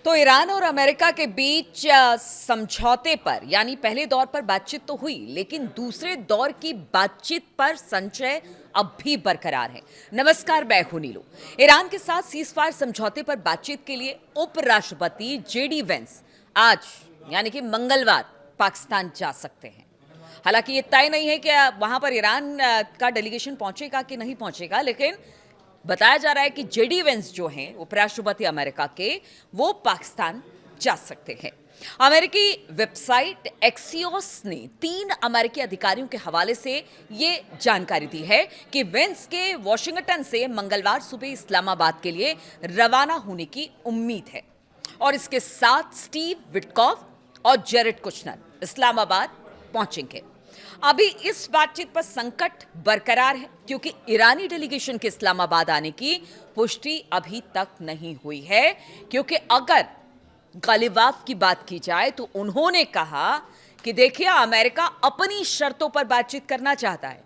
तो ईरान और अमेरिका के बीच समझौते पर यानी पहले दौर पर बातचीत तो हुई, लेकिन दूसरे दौर की बातचीत पर संशय अब भी बरकरार है। नमस्कार, मैं हूं नीलू। ईरान के साथ सीजफायर समझौते पर बातचीत के लिए उपराष्ट्रपति जेडी वेंस आज यानी कि मंगलवार पाकिस्तान जा सकते हैं। हालांकि ये तय नहीं है कि वहां पर ईरान का डेलीगेशन पहुंचेगा कि नहीं पहुंचेगा, लेकिन बताया जा रहा है कि जेडी वेंस जो हैं उपराष्ट्रपति अमेरिका के, वो पाकिस्तान जा सकते हैं। अमेरिकी वेबसाइट एक्सियोस ने 3 अमेरिकी अधिकारियों के हवाले से ये जानकारी दी है कि वेंस के वॉशिंगटन से मंगलवार सुबह इस्लामाबाद के लिए रवाना होने की उम्मीद है और इसके साथ स्टीव विटकॉफ और जेरेड कुशनर इस्लामाबाद पहुंचेंगे। अभी इस बातचीत पर संकट बरकरार है क्योंकि ईरानी डेलीगेशन के इस्लामाबाद आने की पुष्टि अभी तक नहीं हुई है, क्योंकि अगर गालिबाफ की बात की जाए तो उन्होंने कहा कि देखिए, अमेरिका अपनी शर्तों पर बातचीत करना चाहता है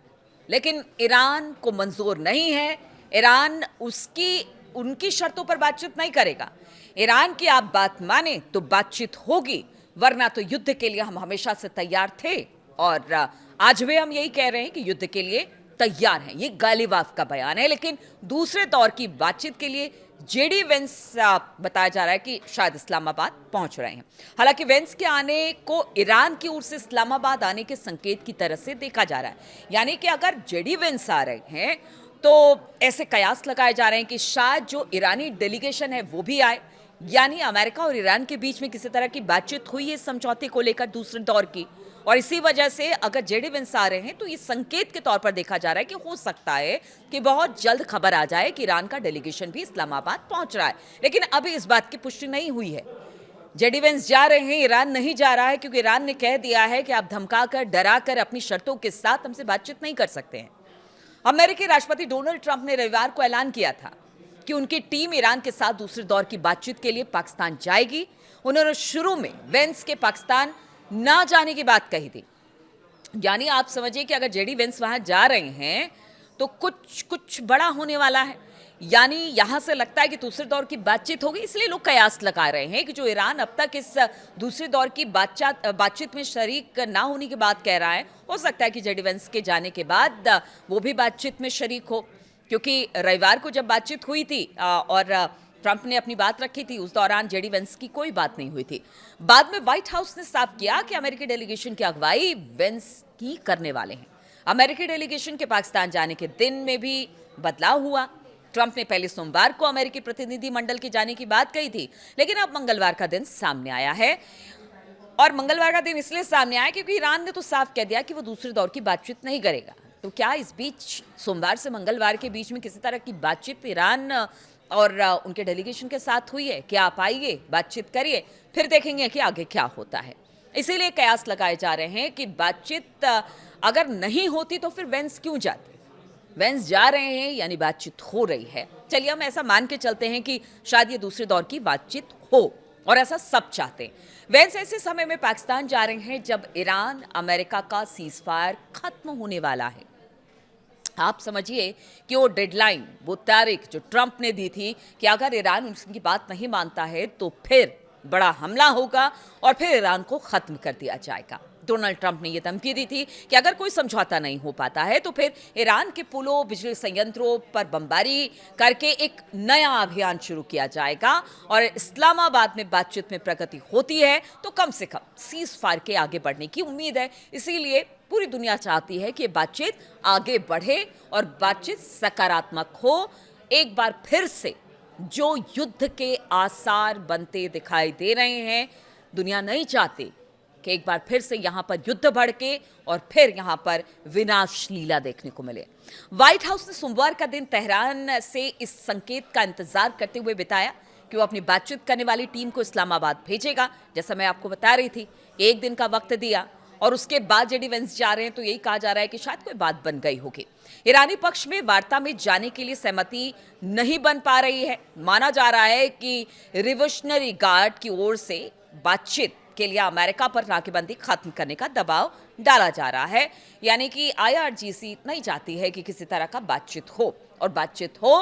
लेकिन ईरान को मंजूर नहीं है। ईरान उनकी शर्तों पर बातचीत नहीं करेगा। ईरान की आप बात माने तो बातचीत होगी, वरना तो युद्ध के लिए हम हमेशा से तैयार थे और आज भी हम यही कह रहे हैं कि युद्ध के लिए तैयार हैं। ये गालिबाफ का बयान है, लेकिन दूसरे दौर की बातचीत के लिए जेडी वेंस बताया जा रहा है कि शायद इस्लामाबाद पहुंच रहे हैं। हालांकि वेंस के आने को ईरान की ओर से इस्लामाबाद आने के संकेत की तरह से देखा जा रहा है, यानी कि अगर जेडी वेंस आ रहे हैं तो ऐसे कयास लगाए जा रहे हैं कि शायद जो ईरानी डेलीगेशन है वो भी आए, यानी अमेरिका और ईरान के बीच में किसी तरह की बातचीत हुई है समझौते को लेकर दूसरे दौर की। और इसी वजह से अगर जेडी वेंस आ रहे हैं तो ये संकेत के तौर पर देखा जा रहा है कि हो सकता है कि बहुत जल्द खबर आ जाए कि ईरान का डेलीगेशन भी इस्लामाबाद पहुंच रहा है, लेकिन अभी इस बात की पुष्टि नहीं हुई है। जेडी वेंस जा रहे हैं, ईरान नहीं जा रहा है, क्योंकि ईरान ने कह दिया है कि आप धमकाकर, डराकर अपनी शर्तों के साथ हमसे बातचीत नहीं कर सकते हैं। अमेरिकी राष्ट्रपति डोनाल्ड ट्रंप ने रविवार को ऐलान किया था कि उनकी टीम ईरान के साथ दूसरे दौर की बातचीत के लिए पाकिस्तान जाएगी। उन्होंने शुरू में वेंस के पाकिस्तान ना जाने की बात कही थी, यानी आप समझिए कि अगर जेडी वेंस वहां जा रहे हैं तो कुछ बड़ा होने वाला है। यानी यहां से लगता है कि दूसरे दौर की बातचीत होगी, इसलिए लोग कयास लगा रहे हैं कि जो ईरान अब तक इस दूसरे दौर की बातचीत में शरीक ना होने की बात कह रहा है, हो सकता है कि जेडी वेंस के जाने के बाद वो भी बातचीत में शरीक हो। क्योंकि रविवार को जब बातचीत हुई थी और ट्रंप ने अपनी बात रखी थी, उस दौरान जेडी वेंस की कोई बात नहीं हुई थी। बाद में व्हाइट हाउस ने साफ किया कि अमेरिकी डेलीगेशन की अगुवाई वेंस की करने वाले हैं। अमेरिकी डेलीगेशन के पाकिस्तान जाने के दिन में भी बदलाव हुआ। ट्रंप ने पहले सोमवार को अमेरिकी प्रतिनिधि मंडल के जाने की बात कही थी, लेकिन अब मंगलवार का दिन सामने आया है। और मंगलवार का दिन इसलिए सामने आया क्योंकि ईरान ने तो साफ कह दिया कि वो दूसरे दौर की बातचीत नहीं करेगा। तो क्या इस बीच सोमवार से मंगलवार के बीच में किसी तरह की बातचीत ईरान और उनके डेलीगेशन के साथ हुई है? क्या आप आइए, बातचीत करिए, फिर देखेंगे कि आगे क्या होता है। इसीलिए कयास लगाए जा रहे हैं कि बातचीत अगर नहीं होती तो फिर वेंस क्यों जाते। वेंस जा रहे हैं यानी बातचीत हो रही है। चलिए हम ऐसा मान के चलते हैं कि शायद ये दूसरे दौर की बातचीत हो, और ऐसा सब चाहते हैं। वेंस ऐसे समय में पाकिस्तान जा रहे हैं जब ईरान अमेरिका का सीजफायर खत्म होने वाला है। आप समझिए कि वो डेडलाइन, वो तारीख जो ट्रंप ने दी थी कि अगर ईरान उनकी बात नहीं मानता है तो फिर बड़ा हमला होगा और फिर ईरान को खत्म कर दिया जाएगा। डोनाल्ड ट्रंप ने यह धमकी दी थी कि अगर कोई समझौता नहीं हो पाता है तो फिर ईरान के पुलों, बिजली संयंत्रों पर बमबारी करके एक नया अभियान शुरू किया जाएगा। और इस्लामाबाद में बातचीत में प्रगति होती है तो कम से कम सीज फायर के आगे बढ़ने की उम्मीद है। इसीलिए पूरी दुनिया चाहती है कि बातचीत आगे बढ़े और बातचीत सकारात्मक हो। एक बार फिर से जो युद्ध के आसार बनते दिखाई दे रहे हैं, दुनिया नहीं चाहती कि एक बार फिर से यहां पर युद्ध भड़के और फिर यहां पर विनाश लीला देखने को मिले। व्हाइट हाउस ने सोमवार का दिन तेहरान से इस संकेत का इंतजार करते हुए बिताया कि वो अपनी बातचीत करने वाली टीम को इस्लामाबाद भेजेगा। जैसा मैं आपको बता रही थी, एक दिन का वक्त दिया और उसके बाद जेडी वेंस जा रहे हैं तो यही कहा जा रहा है कि शायद कोई बात बन गई होगी। ईरानी पक्ष में वार्ता में जाने के लिए सहमति नहीं बन पा रही है। माना जा रहा है कि रिवोल्यूशनरी गार्ड की ओर से बातचीत के लिए अमेरिका पर नाकेबंदी खत्म करने का दबाव डाला जा रहा है, यानी कि आईआरजीसी नहीं चाहती है कि किसी तरह का बातचीत हो, और बातचीत हो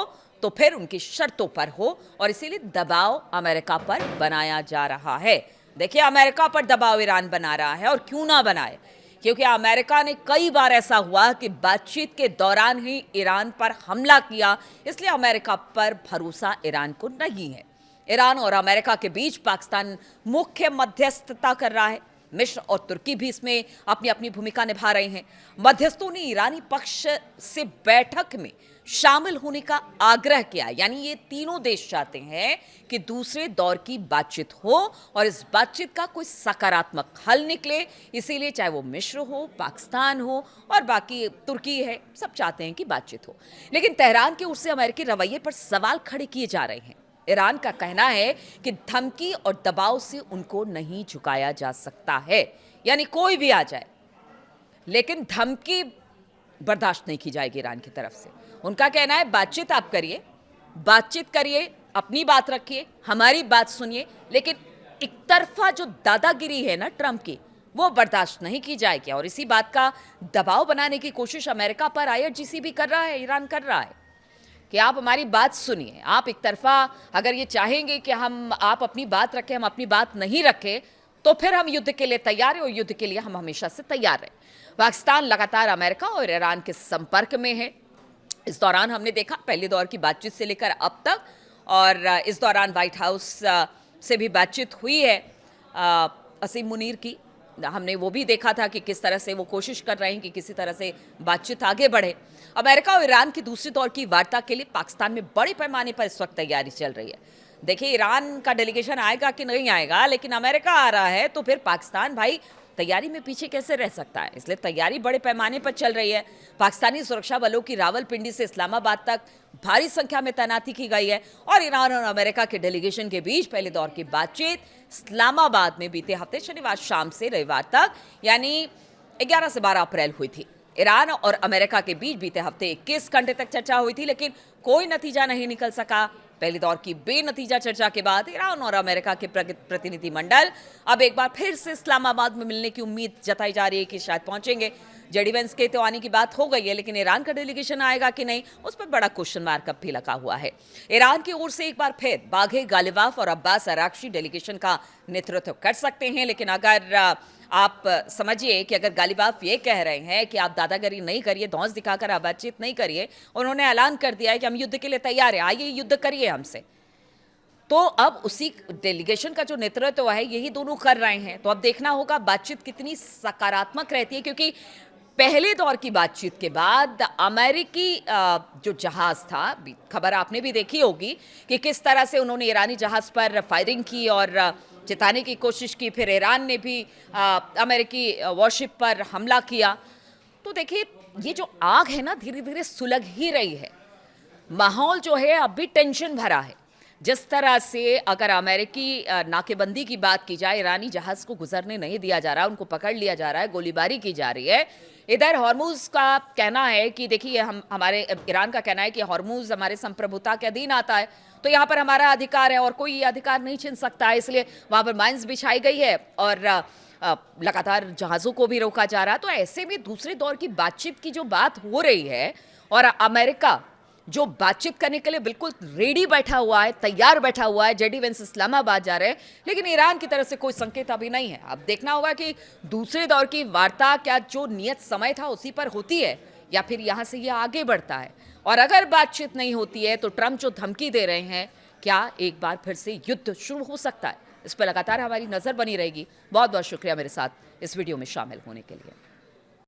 तो फिर उनकी शर्तों पर हो और इसीलिए दबाव अमेरिका पर बनाया जा रहा है। देखिए, अमेरिका पर दबाव ईरान बना रहा है, और क्यों ना बनाए, क्योंकि अमेरिका ने कई बार ऐसा हुआ कि बातचीत के दौरान ही ईरान पर हमला किया, इसलिए अमेरिका पर भरोसा ईरान को नहीं है। ईरान और अमेरिका के बीच पाकिस्तान मुख्य मध्यस्थता कर रहा है। मिस्र और तुर्की भी इसमें अपनी अपनी भूमिका निभा रहे हैं। मध्यस्थों ने ईरानी पक्ष से बैठक में शामिल होने का आग्रह किया, यानी ये तीनों देश चाहते हैं कि दूसरे दौर की बातचीत हो और इस बातचीत का कोई सकारात्मक हल निकले। इसीलिए चाहे वो मिस्र हो, पाकिस्तान हो और बाकी तुर्की है, सब चाहते हैं कि बातचीत हो। लेकिन तेहरान की ओर से अमेरिकी रवैये पर सवाल खड़े किए जा रहे हैं। ईरान का कहना है कि धमकी और दबाव से उनको नहीं झुकाया जा सकता है, यानी कोई भी आ जाए, लेकिन धमकी बर्दाश्त नहीं की जाएगी ईरान की तरफ से। उनका कहना है बातचीत आप करिए, बातचीत करिए, अपनी बात रखिए, हमारी बात सुनिए, लेकिन एक तरफा जो दादागिरी है ना ट्रंप की, वो बर्दाश्त नहीं की जाएगी। और इसी बात का दबाव बनाने की कोशिश अमेरिका पर IRGC भी कर रहा है, ईरान कर रहा है कि आप हमारी बात सुनिए। आप एक तरफा अगर ये चाहेंगे कि आप अपनी बात रखें, हम अपनी बात नहीं रखें, तो फिर हम युद्ध के लिए तैयार हैं, और युद्ध के लिए हम हमेशा से तैयार हैं। पाकिस्तान लगातार अमेरिका और ईरान के संपर्क में है। इस दौरान हमने देखा पहले दौर की बातचीत से लेकर अब तक, और इस दौरान व्हाइट हाउस से भी बातचीत हुई है असीम मुनीर की। हमने वो भी देखा था कि किस तरह से वो कोशिश कर रहे हैं कि किसी तरह से बातचीत आगे बढ़े। अमेरिका और ईरान की दूसरे दौर की वार्ता के लिए पाकिस्तान में बड़े पैमाने पर इस वक्त तैयारी चल रही है। देखिए, ईरान का डेलीगेशन आएगा कि नहीं आएगा, लेकिन अमेरिका आ रहा है तो फिर पाकिस्तान भाई तैयारी में पीछे कैसे रह सकता है, इसलिए तैयारी बड़े पैमाने पर चल रही है। पाकिस्तानी सुरक्षा बलों की रावलपिंडी से इस्लामाबाद तक भारी संख्या में तैनाती की गई है, और ईरान और अमेरिका के डेलीगेशन के बीच पहले दौर की बातचीत इस्लामाबाद में बीते हफ्ते शनिवार शाम से रविवार तक, यानी 11 से 12 अप्रैल हुई थी। ईरान और अमेरिका के बीच बीते हफ्ते 21 घंटे तक चर्चा हुई थी, लेकिन कोई नतीजा नहीं निकल सका। पहले दौर की बेनतीजा चर्चा के बाद ईरान और अमेरिका के प्रतिनिधिमंडल अब एक बार फिर से इस्लामाबाद में मिलने की उम्मीद जताई जा रही है कि शायद पहुंचेंगे। जेडी वेंस के तो आने की बात हो गई है, लेकिन ईरान का डेलीगेशन आएगा कि नहीं, उस पर बड़ा क्वेश्चन मार्क अब भी लगा हुआ है। ईरान की ओर से एक बार फिर बाघे गालिबाफ और अब्बास अराक्ची डेलीगेशन का नेतृत्व कर सकते हैं, लेकिन अगर आप समझिए कि अगर गालिबाफ ये कह रहे हैं कि आप दादागिरी नहीं करिए, धौंस दिखाकर आप बातचीत नहीं करिए, उन्होंने ऐलान कर दिया है कि हम युद्ध के लिए तैयार हैं, आइए युद्ध करिए हमसे, तो अब उसी डेलीगेशन का जो नेतृत्व है यही दोनों कर रहे हैं। तो अब देखना होगा बातचीत कितनी सकारात्मक रहती है, क्योंकि पहले दौर की बातचीत के बाद अमेरिकी जो जहाज था, खबर आपने भी देखी होगी कि किस तरह से उन्होंने ईरानी जहाज पर फायरिंग की और चिताने की कोशिश की, फिर ईरान ने भी अमेरिकी वॉरशिप पर हमला किया। तो देखिए, ये जो आग है ना धीरे धीरे सुलग ही रही है। माहौल जो है अब भी टेंशन भरा है। जिस तरह से अगर अमेरिकी नाकेबंदी की बात की जाए, ईरानी जहाज को गुजरने नहीं दिया जा रहा, उनको पकड़ लिया जा रहा है, गोलीबारी की जा रही है। इधर हॉर्मुज का कहना है कि देखिए, हमारे ईरान का कहना है कि हॉर्मुज हमारे संप्रभुता के अधीन आता है, तो यहाँ पर हमारा अधिकार है और कोई ये अधिकार नहीं छीन सकता है, इसलिए वहाँ पर माइंस बिछाई गई है और लगातार जहाज़ों को भी रोका जा रहा है। तो ऐसे में दूसरे दौर की बातचीत की जो बात हो रही है, और अमेरिका जो बातचीत करने के लिए बिल्कुल रेडी बैठा हुआ है, तैयार बैठा हुआ है, जेडी वेंस इस्लामाबाद जा रहे हैं, लेकिन ईरान की तरफ से कोई संकेत अभी नहीं है। अब देखना होगा कि दूसरे दौर की वार्ता क्या जो नियत समय था उसी पर होती है, या फिर यहाँ से ये आगे बढ़ता है। और अगर बातचीत नहीं होती है तो ट्रंप जो धमकी दे रहे हैं, क्या एक बार फिर से युद्ध शुरू हो सकता है? इस पर लगातार हमारी नज़र बनी रहेगी। बहुत बहुत शुक्रिया मेरे साथ इस वीडियो में शामिल होने के लिए।